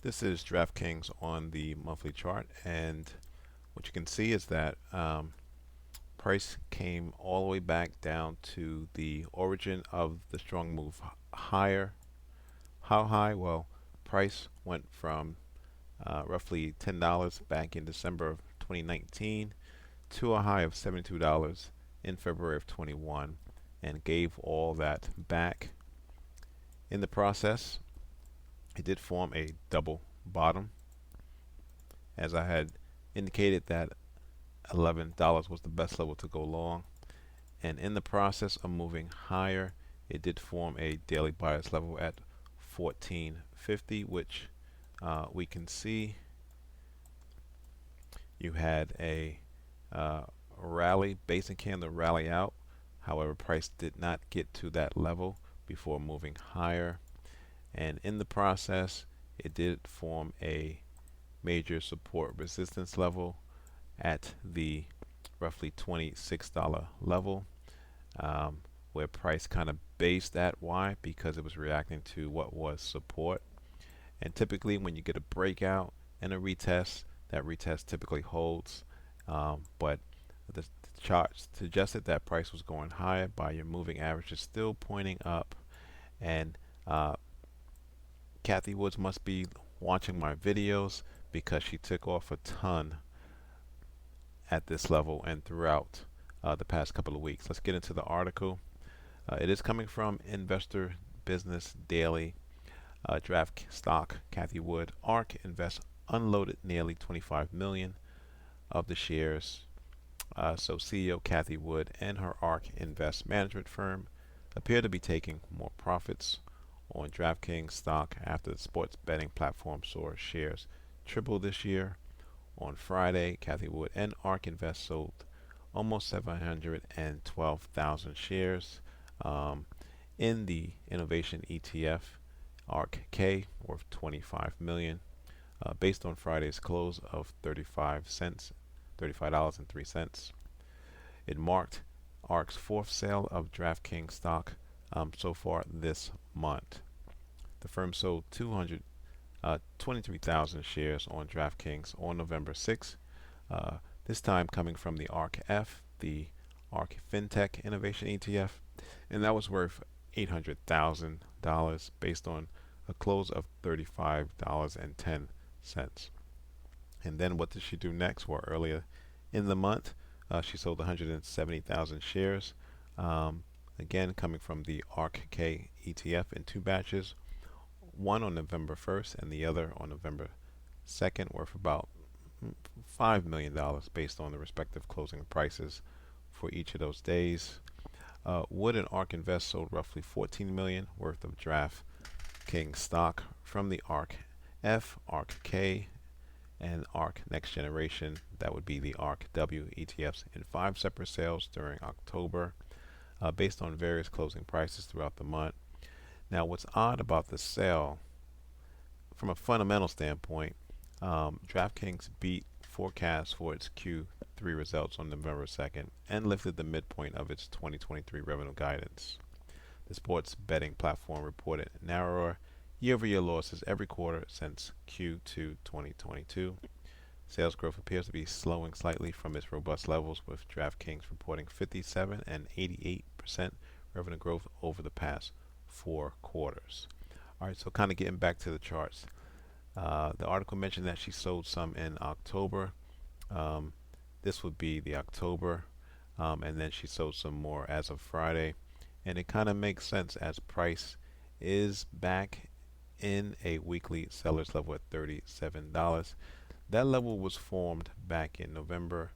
This is DraftKings on the monthly chart, and what you can see is that price came all the way back down to the origin of the strong move higher. How high? Well, price went from roughly $10 back in December of 2019 to a high of $72 in February of 21 and gave all that back. In the process, it did form a double bottom, as I had indicated that $11 was the best level to go long, and in the process of moving higher, it did form a daily bias level at 1450, which we can see you had a rally, basic candle rally out. However, price did not get to that level before moving higher, and in the process it did form a major support resistance level at the roughly $26 level, where price kind of based at. Why? Because it was reacting to what was support, and typically when you get a breakout and a retest, that retest typically holds, but the chart suggested that price was going higher by your moving averages still pointing up, and Cathie Woods must be watching my videos because she took off a ton at this level and throughout the past couple of weeks. Let's get into the article. It is coming from Investor Business Daily. Draft stock Cathie Wood ARK Invest unloaded nearly 25 million of the shares. So CEO Cathie Wood and her ARK Invest management firm appear to be taking more profits on DraftKings stock after the sports betting platform saw shares triple this year. On Friday, Cathie Wood and ARK Invest sold almost 712,000 shares in the Innovation ETF ARKK, worth 25 million, based on Friday's close of 35 cents, $35.03. It marked ARK's fourth sale of DraftKings stock so far this month. The firm sold 23,000 shares on DraftKings on November 6, this time coming from the ARKF, the ARK Fintech Innovation ETF, and that was worth $800,000 based on a close of $35.10. And then what did she do next? Well, earlier in the month, she sold 170,000 shares, again coming from the ARKK ETF in two batches, one on November 1st and the other on November 2nd, worth about $5 million based on the respective closing prices for each of those days. Wood and ARK Invest sold roughly 14 million worth of DraftKings stock from the ARKF, ARKK, and ARK Next Generation, that would be the ARKW ETFs, in 5 separate sales during October, based on various closing prices throughout the month. Now, what's odd about the sale, from a fundamental standpoint, DraftKings beat forecasts for its Q3 results on November 2nd and lifted the midpoint of its 2023 revenue guidance. The sports betting platform reported narrower year-over-year losses every quarter since Q2 2022. Sales growth appears to be slowing slightly from its robust levels, with DraftKings reporting 57% and 88% revenue growth over the past 4 quarters. All right, so kind of getting back to the charts. The article mentioned that she sold some in October. This would be the October, and then she sold some more as of Friday. And it kind of makes sense as price is back in a weekly seller's level at $37. That level was formed back in November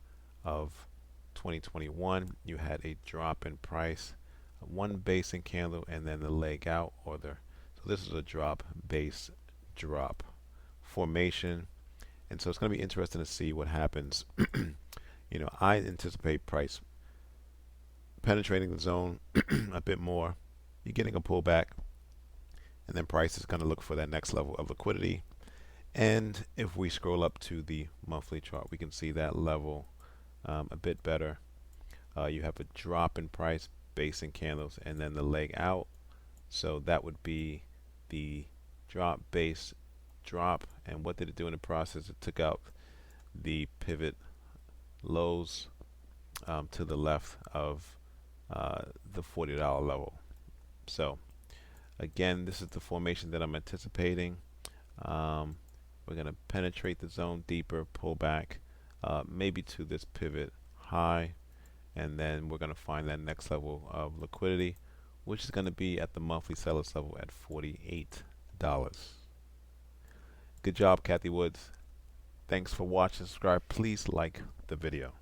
of 2021. You had a drop in price, one basic candle, and then the leg out, so this is a drop base drop formation, and so it's going to be interesting to see what happens. I anticipate price penetrating the zone a bit more. You're getting a pullback, and then price is going to look for that next level of liquidity. And if we scroll up to the monthly chart, we can see that level a bit better. You have a drop in price, basic candles, and then the leg out. So that would be the drop base drop. And what did it do in the process? It took out the pivot lows to the left of the $40 level. So again, this is the formation that I'm anticipating. We're going to penetrate the zone deeper, pull back, maybe to this pivot high, and then we're going to find that next level of liquidity, which is going to be at the monthly sellers level at $48. Good job, Cathie Woods. Thanks for watching. Subscribe. Please like the video.